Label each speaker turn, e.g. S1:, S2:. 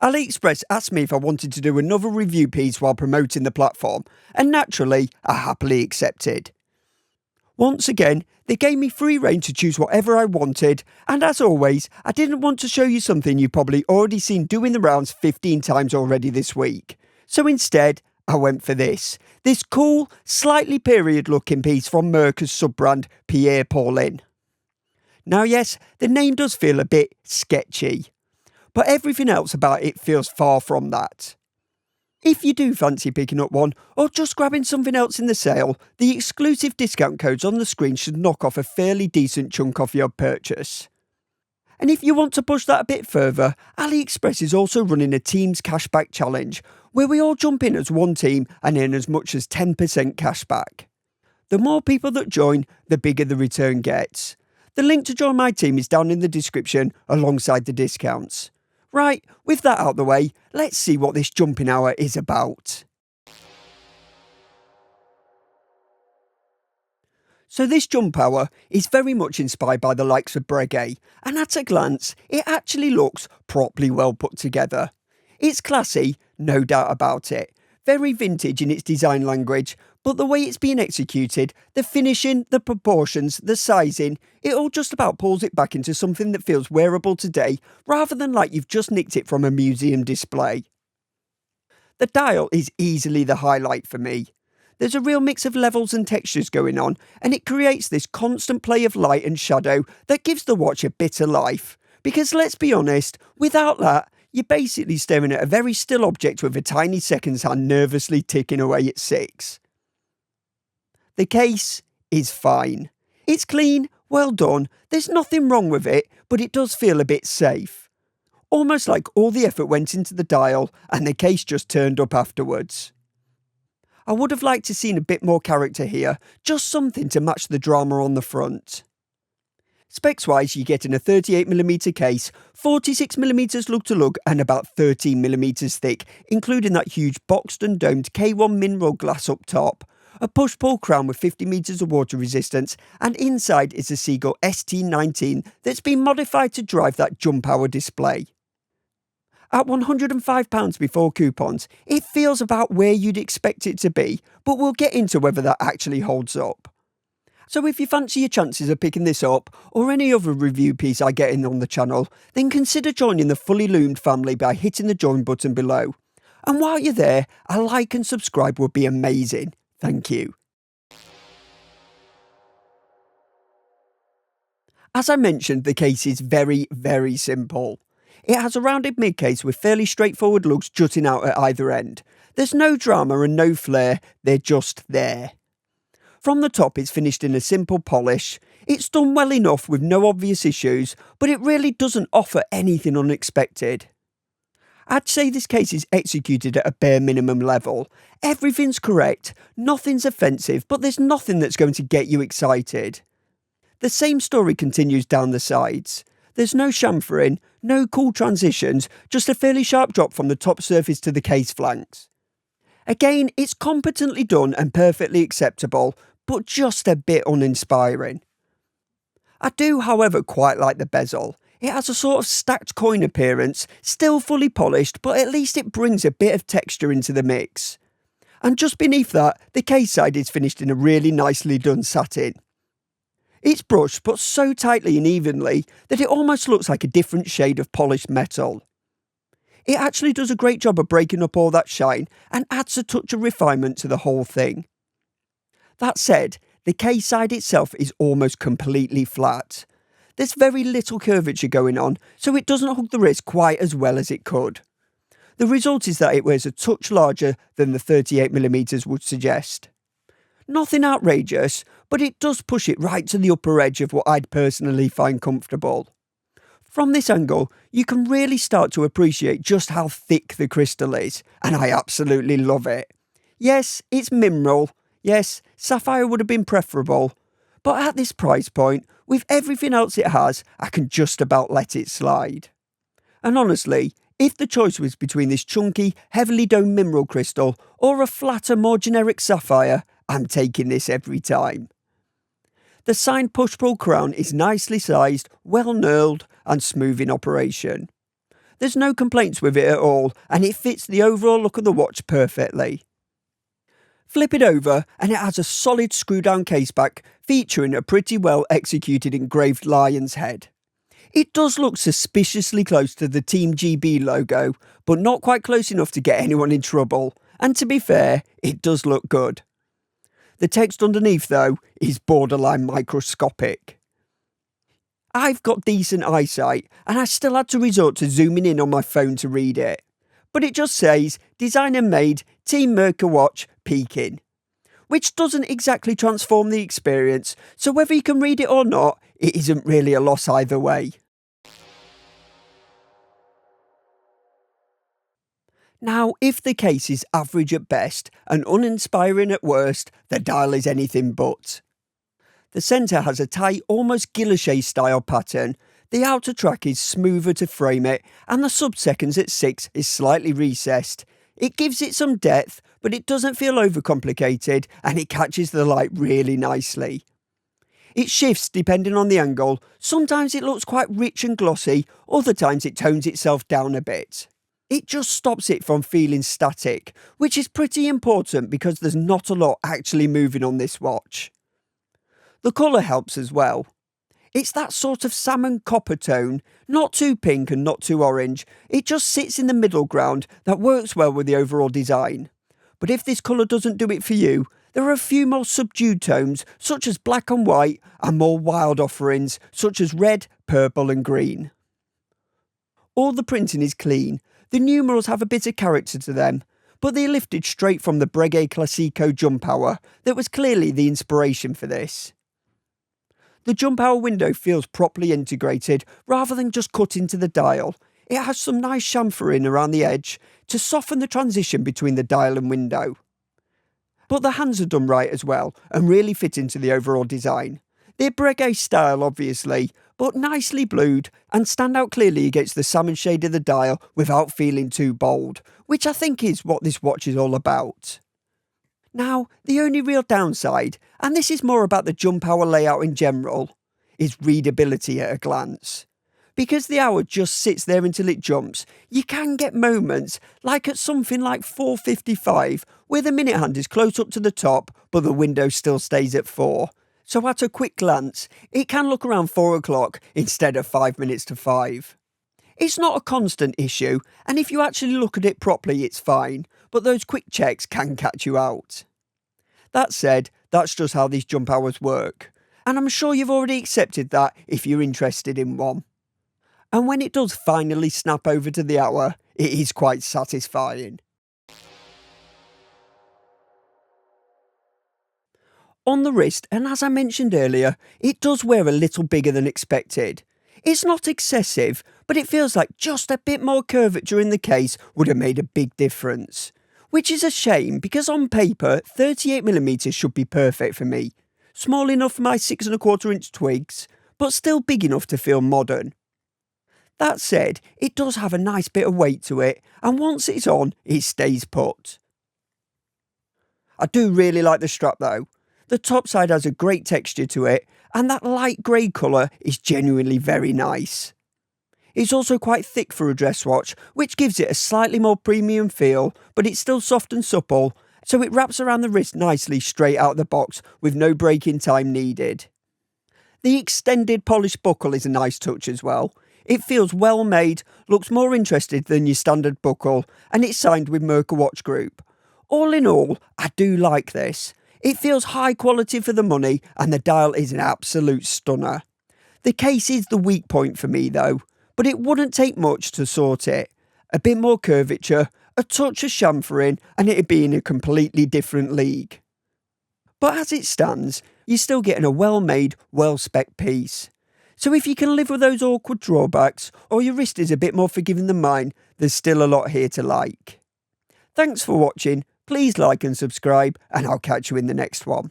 S1: AliExpress asked me if I wanted to do another review piece while promoting the platform, and naturally, I happily accepted. Once again, they gave me free rein to choose whatever I wanted, and as always, I didn't want to show you something you've probably already seen doing the rounds 15 times already this week. So instead, I went for this cool, slightly period looking piece from Mercer's sub-brand Pierre Paulin. Now yes, the name does feel a bit sketchy, but everything else about it feels far from that. If you do fancy picking up one, or just grabbing something else in the sale, the exclusive discount codes on the screen should knock off a fairly decent chunk off your purchase. And if you want to push that a bit further, AliExpress is also running a Teams Cashback Challenge, where we all jump in as one team and earn as much as 10% cashback. The more people that join, the bigger the return gets. The link to join my team is down in the description alongside the discounts. Right, with that out the way, let's see what this jumping hour is about. So this jump hour is very much inspired by the likes of Breguet, and at a glance, it actually looks properly well put together. It's classy, no doubt about it, very vintage in its design language, but the way it's been executed, the finishing, the proportions, the sizing, it all just about pulls it back into something that feels wearable today, rather than like you've just nicked it from a museum display. The dial is easily the highlight for me. There's a real mix of levels and textures going on, and it creates this constant play of light and shadow that gives the watch a bit of life. Because let's be honest, without that, you're basically staring at a very still object with a tiny seconds hand nervously ticking away at 6. The case is fine. It's clean, well done, there's nothing wrong with it, but it does feel a bit safe. Almost like all the effort went into the dial and the case just turned up afterwards. I would have liked to seen a bit more character here, just something to match the drama on the front. Specs wise, you're getting a 38mm case, 46mm lug to lug and about 13mm thick, including that huge boxed and domed K1 mineral glass up top, a push-pull crown with 50 metres of water resistance, and inside is a Seagull ST17 that's been modified to drive that jump hour display. At £105 before coupons, it feels about where you'd expect it to be, but we'll get into whether that actually holds up. So if you fancy your chances of picking this up, or any other review piece I get in on the channel, then consider joining the Fully Loomed family by hitting the join button below. And while you're there, a like and subscribe would be amazing. Thank you. As I mentioned, the case is very, very simple. It has a rounded mid-case with fairly straightforward lugs jutting out at either end. There's no drama and no flair, they're just there. From the top it's finished in a simple polish. It's done well enough with no obvious issues, but it really doesn't offer anything unexpected. I'd say this case is executed at a bare minimum level. Everything's correct, nothing's offensive, but there's nothing that's going to get you excited. The same story continues down the sides. There's no chamfering, no cool transitions, just a fairly sharp drop from the top surface to the case flanks. Again, it's competently done and perfectly acceptable, but just a bit uninspiring. I do, however, quite like the bezel. It has a sort of stacked coin appearance, still fully polished, but at least it brings a bit of texture into the mix. And just beneath that, the case side is finished in a really nicely done satin. It's brushed but so tightly and evenly that it almost looks like a different shade of polished metal. It actually does a great job of breaking up all that shine and adds a touch of refinement to the whole thing. That said, the case side itself is almost completely flat. There's very little curvature going on, so it doesn't hug the wrist quite as well as it could. The result is that it wears a touch larger than the 38mm would suggest. Nothing outrageous, but it does push it right to the upper edge of what I'd personally find comfortable. From this angle, you can really start to appreciate just how thick the crystal is, and I absolutely love it. Yes, it's mineral. Yes, sapphire would have been preferable. But at this price point, with everything else it has, I can just about let it slide. And honestly, if the choice was between this chunky, heavily domed mineral crystal or a flatter, more generic sapphire, I'm taking this every time. The signed push-pull crown is nicely sized, well knurled and smooth in operation. There's no complaints with it at all, and it fits the overall look of the watch perfectly. Flip it over and it has a solid screw down caseback featuring a pretty well executed engraved lion's head. It does look suspiciously close to the Team GB logo, but not quite close enough to get anyone in trouble, and to be fair, it does look good. The text underneath though is borderline microscopic. I've got decent eyesight and I still had to resort to zooming in on my phone to read it. But it just says, designer made, Team Merca watch, Peking. Which doesn't exactly transform the experience, so whether you can read it or not, it isn't really a loss either way. Now, if the case is average at best and uninspiring at worst, the dial is anything but. The centre has a tight, almost guilloche style pattern, the outer track is smoother to frame it, and the sub-seconds at 6 is slightly recessed. It gives it some depth, but it doesn't feel overcomplicated, and it catches the light really nicely. It shifts depending on the angle, sometimes it looks quite rich and glossy, other times it tones itself down a bit. It just stops it from feeling static, which is pretty important because there's not a lot actually moving on this watch. The colour helps as well. It's that sort of salmon copper tone, not too pink and not too orange, it just sits in the middle ground that works well with the overall design. But if this colour doesn't do it for you, there are a few more subdued tones such as black and white and more wild offerings such as red, purple and green. All the printing is clean, the numerals have a bit of character to them, but they're lifted straight from the Breguet Classico jump hour that was clearly the inspiration for this. The jump hour window feels properly integrated rather than just cut into the dial. It has some nice chamfering around the edge to soften the transition between the dial and window. But the hands are done right as well and really fit into the overall design. They're Breguet style obviously, but nicely blued and stand out clearly against the salmon shade of the dial without feeling too bold, which I think is what this watch is all about. Now, the only real downside, and this is more about the jump hour layout in general, is readability at a glance. Because the hour just sits there until it jumps, you can get moments, like at something like 4:55, where the minute hand is close up to the top, but the window still stays at 4. So at a quick glance, it can look around 4 o'clock instead of 5 minutes to 5. It's not a constant issue, and if you actually look at it properly, it's fine, but those quick checks can catch you out. That said, that's just how these jump hours work, and I'm sure you've already accepted that if you're interested in one. And when it does finally snap over to the hour, it is quite satisfying. On the wrist, and as I mentioned earlier, it does wear a little bigger than expected. It's not excessive, but it feels like just a bit more curvature in the case would have made a big difference. Which is a shame because on paper, 38mm should be perfect for me. Small enough for my 6 1/4 inch twigs, but still big enough to feel modern. That said, it does have a nice bit of weight to it, and once it's on, it stays put. I do really like the strap though. The top side has a great texture to it, and that light grey colour is genuinely very nice. It's also quite thick for a dress watch, which gives it a slightly more premium feel, but it's still soft and supple, so it wraps around the wrist nicely straight out of the box with no break-in time needed. The extended polished buckle is a nice touch as well. It feels well made, looks more interested than your standard buckle, and it's signed with Merca Watch Group. All in all, I do like this. It feels high quality for the money, and the dial is an absolute stunner. The case is the weak point for me though, but it wouldn't take much to sort it. A bit more curvature, a touch of chamfering, and it'd be in a completely different league. But as it stands, you're still getting a well-made, well-spec'd piece. So if you can live with those awkward drawbacks, or your wrist is a bit more forgiving than mine, there's still a lot here to like. Thanks for watching, please like and subscribe, and I'll catch you in the next one.